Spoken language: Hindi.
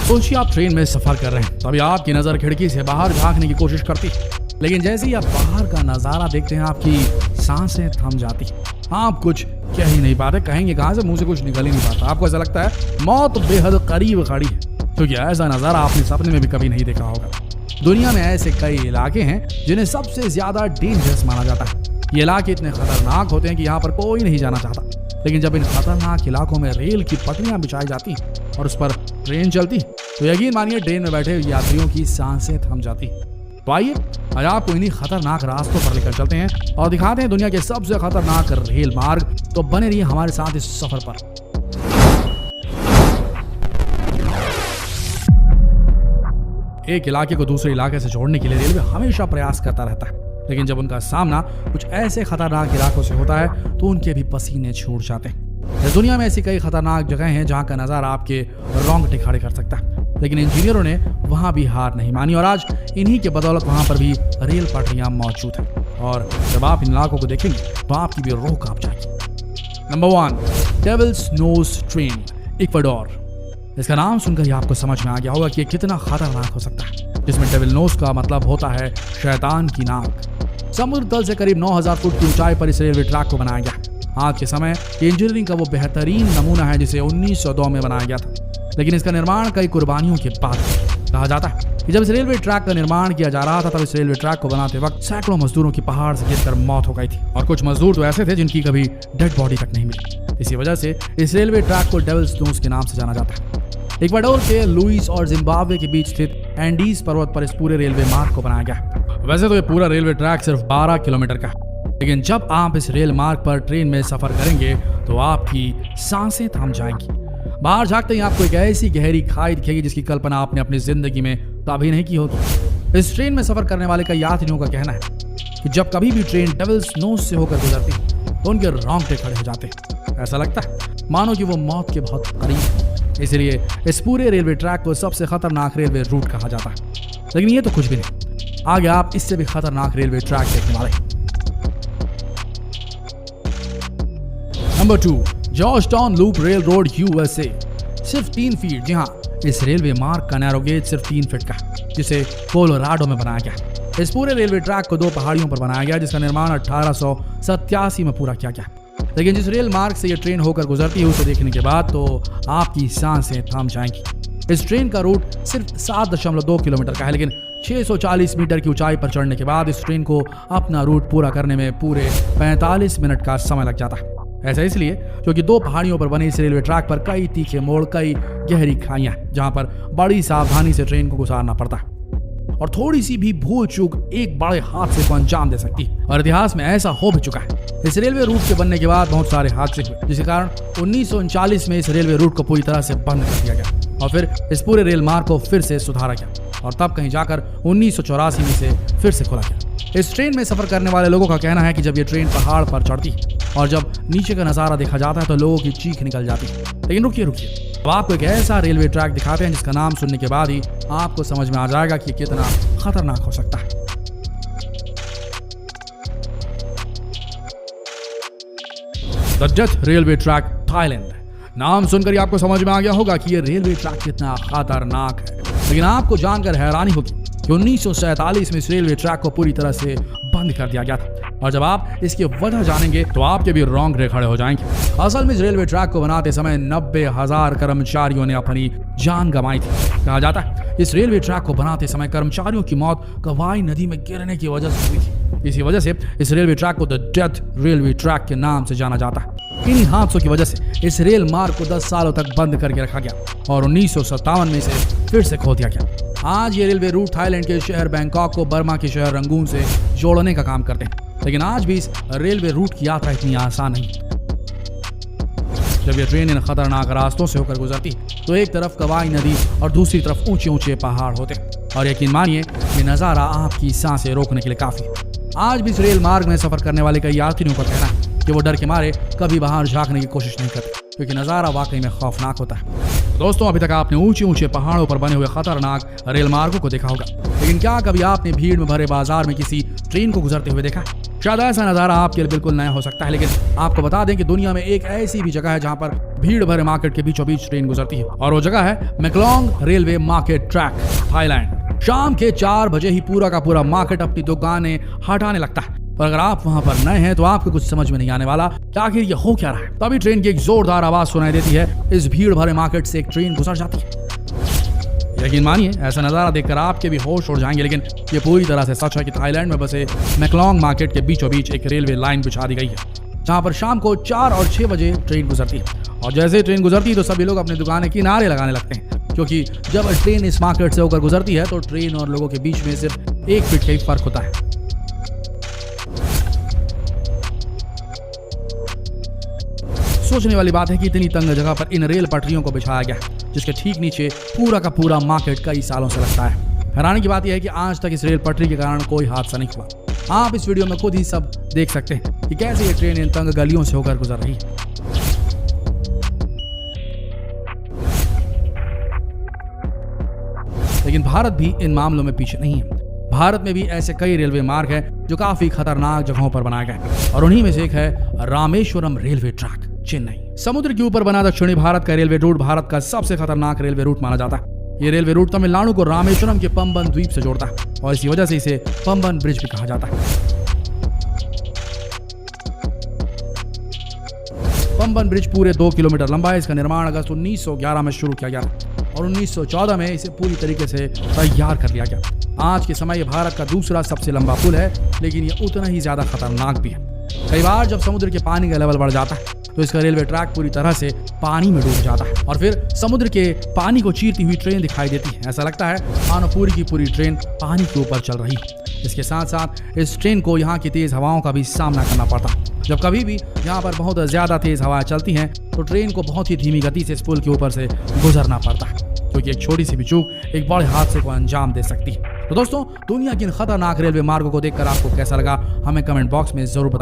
सोचिए आप ट्रेन में सफर कर रहे हैं, तभी आपकी नजर खिड़की से बाहर झांकने की कोशिश करती, लेकिन जैसे ही आप बाहर का नजारा देखते हैं आपकी सांसें थम जाती। आप कुछ कह ही नहीं पाते, कहेंगे कहां से, मुंह से कुछ निकल ही नहीं पाता। आपको ऐसा लगता है मौत बेहद करीब खड़ी है, क्योंकि ऐसा नजारा आपने सपने में भी कभी नहीं देखा होगा। दुनिया में ऐसे कई इलाके हैं जिन्हें सबसे ज्यादा डेंजरस माना जाता है। ये इलाके इतने खतरनाक होते हैं कि यहाँ पर कोई नहीं जाना चाहता, लेकिन जब इन खतरनाक इलाकों में रेल की पटरियां बिछाई जाती और उस पर ट्रेन चलती तो यकीन मानिए ट्रेन में बैठे यात्रियों की सांसें थम जाती। तो आइए आज आपको इन्हीं खतरनाक रास्तों पर लेकर चलते हैं और दिखाते हैं दुनिया के सबसे खतरनाक रेल मार्ग। तो बने रहिए हमारे साथ इस सफर पर। एक इलाके को दूसरे इलाके से जोड़ने के लिए रेलवे हमेशा प्रयास करता रहता है, लेकिन जब उनका सामना कुछ ऐसे खतरनाक इलाकों से होता है तो उनके भी पसीने छूट जाते हैं। इस दुनिया में ऐसी कई खतरनाक जगह हैं जहां का नजारा आपके रोंगटे खड़े कर सकता है, लेकिन इंजीनियरों ने वहां भी हार नहीं मानी और आज इन्हीं के बदौलत वहां पर भी रेल पटरियां मौजूद हैं। और जब आप इन इलाकों को देखेंगे तो आपकी भी रूह कांप जाएगी। Number 1, Devil's Nose train, Ecuador. इसका नाम सुनकर ही आपको समझ में आ गया होगा कि ये कितना खतरनाक हो सकता है, जिसमें डेविल नोज का मतलब होता है शैतान की नाक। समुद्र तल से करीब 9000 फुट की ऊंचाई पर इस रेलवे ट्रैक को बनाया गया। आज के समय इंजीनियरिंग का वो बेहतरीन नमूना है जिसे 1902 में बनाया गया था, लेकिन इसका निर्माण कई कुर्बानियों के बाद कहा जाता है कि जब इस रेलवे ट्रैक का निर्माण किया जा रहा था तब इस रेलवे ट्रैक को बनाते वक्त सैकड़ों मजदूरों की पहाड़ से गिरकर मौत हो गई थी, और कुछ मजदूर तो ऐसे थे जिनकी कभी डेड बॉडी तक नहीं मिली। इसी वजह से इस रेलवे ट्रैक को डेविल्स नोज के नाम से जाना जाता है। इक्वाडोर के लुइस और जिम्बाब्वे के बीच स्थित एंडीज पर्वत पर इस पूरे रेलवे मार्ग को बनाया गया। वैसे तो ये पूरा रेलवे ट्रैक सिर्फ 12 किलोमीटर का है, लेकिन जब आप इस रेल मार्ग पर ट्रेन में सफर करेंगे तो आपकी सांसें थम जाएंगी। बाहर झांकते ही आपको एक ऐसी गहरी खाई दिखेगी जिसकी कल्पना आपने अपनी जिंदगी में कभी नहीं की होगी। इस ट्रेन में सफर करने वाले कई यात्रियों का कहना है कि जब कभी भी ट्रेन डेविल्स नोज से होकर गुजरती तो उनके रोंगटे खड़े हो जाते। ऐसा लगता है मानो कि वो मौत के बहुत करीब है। इसलिए इस पूरे रेलवे ट्रैक को सबसे खतरनाक रेलवे रूट कहा जाता है। लेकिन ये तो कुछ भी नहीं, आगे आप इससे भी खतरनाक रेलवे ट्रैक देखने वाले हैं। Number 2, Georgetown loop rail road USA। सिर्फ 3 फीट, जी हाँ, इस रेलवे मार्ग का नैरो गेज सिर्फ 3 फीट का, जिसे कोलोराडो में बनाया गया। इस पूरे रेलवे ट्रैक को 2 पहाड़ियों पर बनाया गया, जिसका निर्माण 1887 में पूरा किया गया। लेकिन जिस रेल मार्ग से ये ट्रेन होकर गुजरती है उसे देखने के बाद तो आपकी सांसें थम जाएंगी। इस ट्रेन का रूट सिर्फ 7.2 किलोमीटर का है, लेकिन 640 मीटर की ऊंचाई पर चढ़ने के बाद इस ट्रेन को अपना रूट पूरा करने में पूरे 45 मिनट का समय लग जाता है। ऐसा इसलिए क्योंकि 2 पहाड़ियों पर बने इस रेलवे ट्रैक पर कई तीखे मोड़, कई गहरी खाइयां, जहां पर बड़ी सावधानी से ट्रेन को गुजारना पड़ता है, और थोड़ी सी भी भूल चूक एक बड़े हादसे को अंजाम दे सकती है। और इतिहास में ऐसा हो भी चुका है। इस रेलवे रूट के बनने के बाद बहुत सारे हादसे हुए, जिसके कारण 1939 में इस रेलवे रूट को पूरी तरह से बंद कर दिया गया और फिर इस पूरे रेल मार्ग को फिर से सुधारा गया, और तब कहीं जाकर 1984 में से फिर से खोला गया। इस ट्रेन में सफर करने वाले लोगों का कहना है कि जब ये ट्रेन पहाड़ पर चढ़ती है और जब नीचे का नजारा देखा जाता है तो लोगों की चीख निकल जाती है। लेकिन रुकिए, अब आपको एक ऐसा रेलवे ट्रैक दिखाते हैं जिसका नाम सुनने के बाद ही आपको समझ में आ जाएगा कि कितना खतरनाक हो सकता है। The death railway track, Thailand. नाम सुनकर ही आपको समझ में आ गया होगा कि ये रेलवे ट्रैक कितना खतरनाक है, लेकिन आपको जानकर हैरानी होगी कि 1947 में इस रेलवे ट्रैक को पूरी तरह से बंद कर दिया गया था, और जब आप इसकी वजह जानेंगे तो आपके भी रोंगटे खड़े हो जाएंगे। असल में इस रेलवे ट्रैक को बनाते समय 90,000 कर्मचारियों ने अपनी जान गंवाई थी। कहा जाता है इस रेलवे ट्रैक को बनाते समय कर्मचारियों की मौत कवाई नदी में गिरने की वजह से हुई थी। इसी वजह से इस रेलवे ट्रैक को द डेथ रेलवे ट्रैक के नाम से जाना जाता है। इन्हीं हादसों की वजह से इस रेल मार्ग को 10 सालों तक बंद करके रखा गया और 1957 में इसे फिर से खोल दिया गया। आज ये रेलवे रूट थाईलैंड के शहर बैंकॉक को बर्मा के शहर रंगून से जोड़ने का काम करते हैं, लेकिन आज भी इस रेलवे रूट की यात्रा इतनी आसान नहीं। जब ये ट्रेन इन खतरनाक रास्तों से होकर गुजरती तो एक तरफ कवाई नदी और दूसरी तरफ ऊंचे ऊंचे पहाड़ होते, और यकीन मानिए ये नजारा आपकी सांसें रोकने के लिए काफी है। आज भी इस रेल मार्ग में सफर करने वाले कई यात्रियों का कहना है कि वो डर के मारे कभी बाहर झांकने की कोशिश नहीं करते, क्योंकि नजारा वाकई में खौफनाक होता है। दोस्तों, अभी तक आपने ऊंचे ऊंचे पहाड़ों पर बने हुए खतरनाक रेल मार्गों को देखा होगा, लेकिन क्या कभी आपने भीड़ में भरे बाजार में किसी ट्रेन को गुजरते हुए देखा? शायद ऐसा नजारा आपके लिए बिल्कुल नया हो सकता है, लेकिन आपको बता दें कि दुनिया में एक ऐसी भी जगह है जहां पर भीड़ भरे मार्केट के बीचों बीच ट्रेन गुजरती है, और वो जगह है मैकलोंग रेलवे मार्केट ट्रैक, थाईलैंड। शाम के 4 बजे ही पूरा का पूरा मार्केट अपनी दुकानें हटाने लगता है, और अगर आप वहां पर नए हैं तो आपको कुछ समझ में नहीं आने वाला कि आखिर ये हो क्या रहा है। तभी ट्रेन की एक जोरदार आवाज सुनाई देती है। इस भीड़ भरे मार्केट से एक ट्रेन गुजर जाती है। यकीन मानिए, ऐसा नजारा देखकर आपके भी होश उड़ जाएंगे, लेकिन ये पूरी तरह से सच है कि थाईलैंड में बसे मैकलोंग मार्केट के बीचों बीच एक रेलवे लाइन बिछा दी गई है, जहां पर शाम को 4 और 6 बजे ट्रेन गुजरती है। और जैसे ही ट्रेन गुजरती है तो सभी लोग अपनी दुकानें किनारे लगाने लगते हैं, क्योंकि जब ट्रेन इस मार्केट से होकर गुजरती है तो ट्रेन और लोगों के बीच में सिर्फ 1 फीट का ही फर्क होता है। सोचने वाली बात है कि इतनी तंग जगह पर इन रेल पटरियों को बिछाया गया, जिसके ठीक नीचे पूरा का पूरा मार्केट कई सालों से लगता है। हैरानी की बात यह है कि आज तक इस रेल पटरी के कारण कोई हादसा नहीं हुआ। आप इस वीडियो में खुद ही सब देख सकते हैं कि कैसे ये ट्रेन इन तंग गलियों से होकर गुजर रही है। लेकिन भारत भी इन मामलों में पीछे नहीं है। भारत में भी ऐसे कई रेलवे मार्ग हैं जो काफी खतरनाक जगहों पर बनाए गए, और उन्हीं में से एक है रामेश्वरम रेलवे ट्रैक, चेन्नई। समुद्र के ऊपर बना दक्षिणी भारत का रेलवे रूट भारत का सबसे खतरनाक रेलवे रूट माना जाता है। ये रेलवे रूट तमिलनाडु को रामेश्वरम के पंबन द्वीप से जोड़ता है, और इसी वजह से इसे पंबन ब्रिज भी कहा जाता है। पंबन ब्रिज पूरे 2 किलोमीटर लंबा है। इसका निर्माण अगस्त 1911 में शुरू किया गया और 1914 में इसे पूरी तरीके से तैयार कर लिया गया। आज के समय ये भारत का दूसरा सबसे लंबा पुल है, लेकिन ये उतना ही ज्यादा खतरनाक भी है। कई बार जब समुद्र के पानी का लेवल बढ़ जाता है तो इसका रेलवे ट्रैक पूरी तरह से पानी में डूब जाता है, और फिर समुद्र के पानी को चीरती हुई ट्रेन दिखाई देती है। ऐसा लगता है मानो पूरी की पूरी ट्रेन पानी के ऊपर चल रही है। इसके साथ साथ इस ट्रेन को यहाँ की तेज हवाओं का भी सामना करना पड़ता है। जब कभी भी यहाँ पर बहुत ज्यादा तेज हवाएं चलती हैं तो ट्रेन को बहुत ही धीमी गति से इस पुल के ऊपर से गुजरना पड़ता है, क्योंकि एक छोटी सी भी चूक एक बड़े हादसे को अंजाम दे सकती है। तो दोस्तों, दुनिया की इन खतरनाक रेलवे मार्गों को देखकर आपको कैसा लगा, हमें कमेंट बॉक्स में जरूर बताइए।